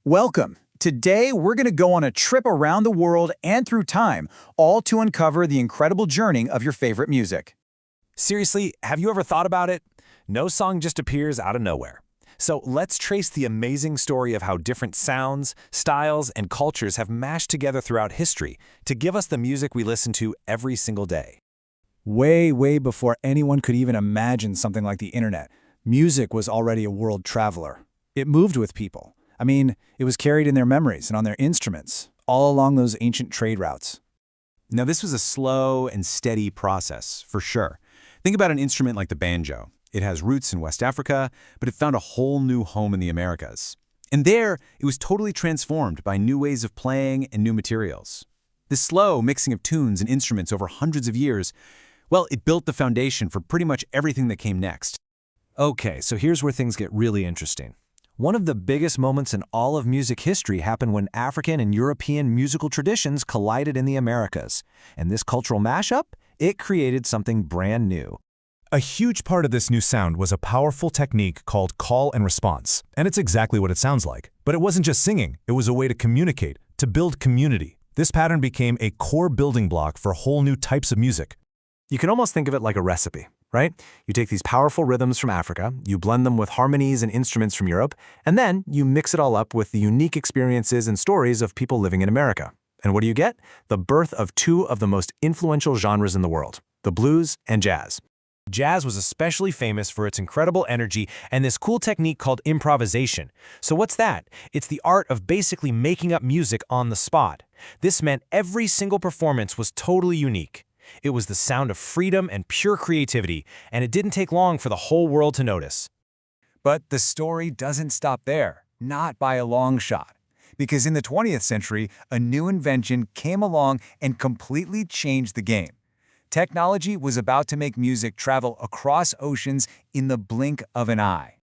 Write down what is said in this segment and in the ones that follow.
Welcome. Today, we're going to go on a trip around the world and through time, all to uncover the incredible journey of your favorite music. Seriously, have you ever thought about it? No song just appears out of nowhere. So let's trace the amazing story of how different sounds, styles, and cultures have mashed together throughout history to give us the music we listen to every single day. Way before anyone could even imagine something like the internet, music was already a world traveler. It moved with people. It was carried in their memories and on their instruments, all along those ancient trade routes. Now, this was a slow and steady process, for sure. Think about an instrument like the banjo. It has roots in West Africa, but it found a whole new home in the Americas. And there, it was totally transformed by new ways of playing and new materials. This slow mixing of tunes and instruments over hundreds of years, well, it built the foundation for pretty much everything that came next. Okay, so here's where things get really interesting. One of the biggest moments in all of music history happened when African and European musical traditions collided in the Americas. And this cultural mashup, it created something brand new. A huge part of this new sound was a powerful technique called call and response. And it's exactly what it sounds like. But it wasn't just singing, it was a way to communicate, to build community. This pattern became a core building block for whole new types of music. You can almost think of it like a recipe, right? You take these powerful rhythms from Africa, you blend them with harmonies and instruments from Europe, and then you mix it all up with the unique experiences and stories of people living in America. And what do you get? The birth of two of the most influential genres in the world, the blues and jazz. Jazz was especially famous for its incredible energy and this cool technique called improvisation. So what's that? It's the art of basically making up music on the spot. This meant every single performance was totally unique. It was the sound of freedom and pure creativity, and it didn't take long for the whole world to notice. But the story doesn't stop there, not by a long shot. Because in the 20th century, a new invention came along and completely changed the game. Technology was about to make music travel across oceans in the blink of an eye.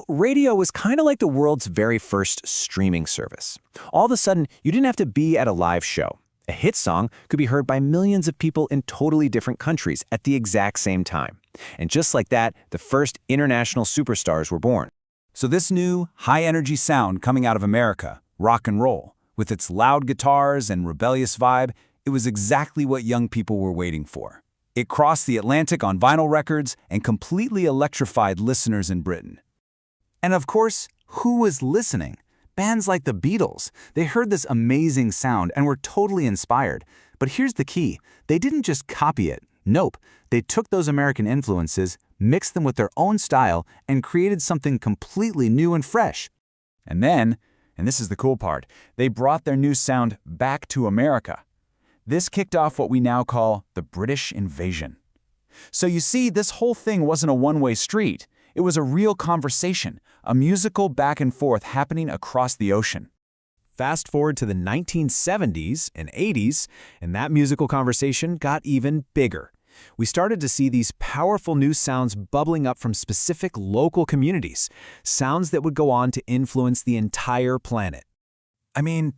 Radio was kind of like the world's very first streaming service. All of a sudden, you didn't have to be at a live show. A hit song could be heard by millions of people in totally different countries at the exact same time. And just like that, the first international superstars were born. So this new, high-energy sound coming out of America, rock and roll, with its loud guitars and rebellious vibe, it was exactly what young people were waiting for. It crossed the Atlantic on vinyl records and completely electrified listeners in Britain. And of course, who was listening? Bands like the Beatles. They heard this amazing sound and were totally inspired. But here's the key. They didn't just copy it. Nope. They took those American influences, mixed them with their own style, and created something completely new and fresh. And then, and this is the cool part, they brought their new sound back to America. This kicked off what we now call the British invasion. So you see, this whole thing wasn't a one-way street. It was a real conversation, a musical back and forth happening across the ocean. Fast forward to the 1970s and 80s, and that musical conversation got even bigger. We started to see these powerful new sounds bubbling up from specific local communities, sounds that would go on to influence the entire planet.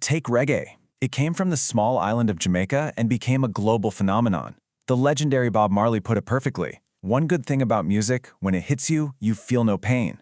Take reggae. It came from the small island of Jamaica and became a global phenomenon. The legendary Bob Marley put it perfectly. One good thing about music, when it hits you, you feel no pain.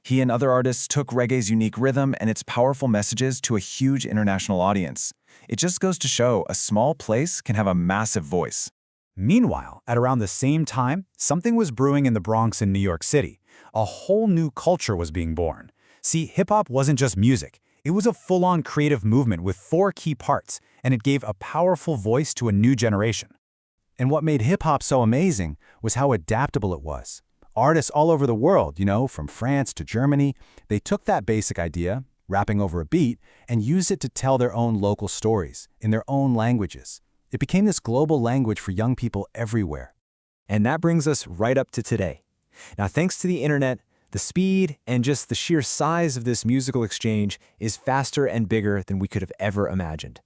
He and other artists took reggae's unique rhythm and its powerful messages to a huge international audience. It just goes to show a small place can have a massive voice. Meanwhile, at around the same time, something was brewing in the Bronx in New York City. A whole new culture was being born. See, hip-hop wasn't just music. It was a full-on creative movement with 4 key parts, and it gave a powerful voice to a new generation. And what made hip-hop so amazing was how adaptable it was. Artists all over the world, from France to Germany, they took that basic idea, rapping over a beat, and used it to tell their own local stories, in their own languages. It became this global language for young people everywhere. And that brings us right up to today. Now, thanks to the internet, the speed and just the sheer size of this musical exchange is faster and bigger than we could have ever imagined.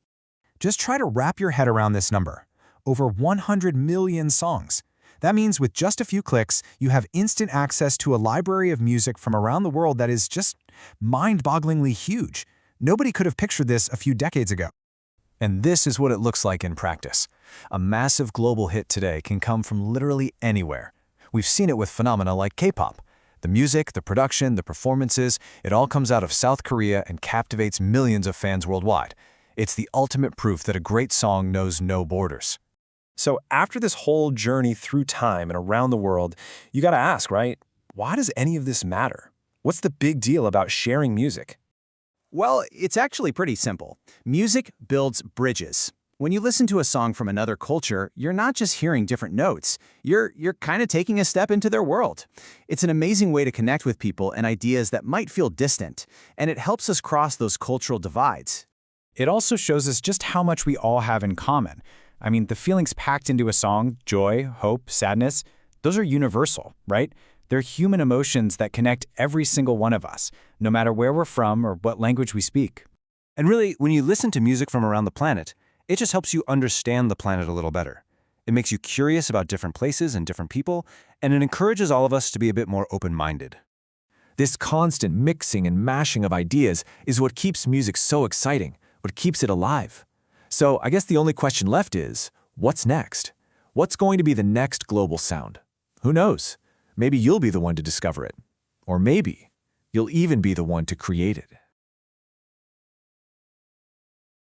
Just try to wrap your head around this number. Over 100 million songs. That means with just a few clicks, you have instant access to a library of music from around the world that is just mind-bogglingly huge. Nobody could have pictured this a few decades ago. And this is what it looks like in practice. A massive global hit today can come from literally anywhere. We've seen it with phenomena like K-pop. The music, the production, the performances, it all comes out of South Korea and captivates millions of fans worldwide. It's the ultimate proof that a great song knows no borders. So after this whole journey through time and around the world, you gotta ask, right? Why does any of this matter? What's the big deal about sharing music? Well, it's actually pretty simple. Music builds bridges. When you listen to a song from another culture, you're not just hearing different notes. You're kind of taking a step into their world. It's an amazing way to connect with people and ideas that might feel distant, and it helps us cross those cultural divides. It also shows us just how much we all have in common. I mean, the feelings packed into a song, joy, hope, sadness, those are universal, right? They're human emotions that connect every single one of us, no matter where we're from or what language we speak. And really, when you listen to music from around the planet, it just helps you understand the planet a little better. It makes you curious about different places and different people, and it encourages all of us to be a bit more open-minded. This constant mixing and mashing of ideas is what keeps music so exciting, what keeps it alive. So I guess the only question left is, what's next? What's going to be the next global sound? Who knows? Maybe you'll be the one to discover it. Or maybe you'll even be the one to create it.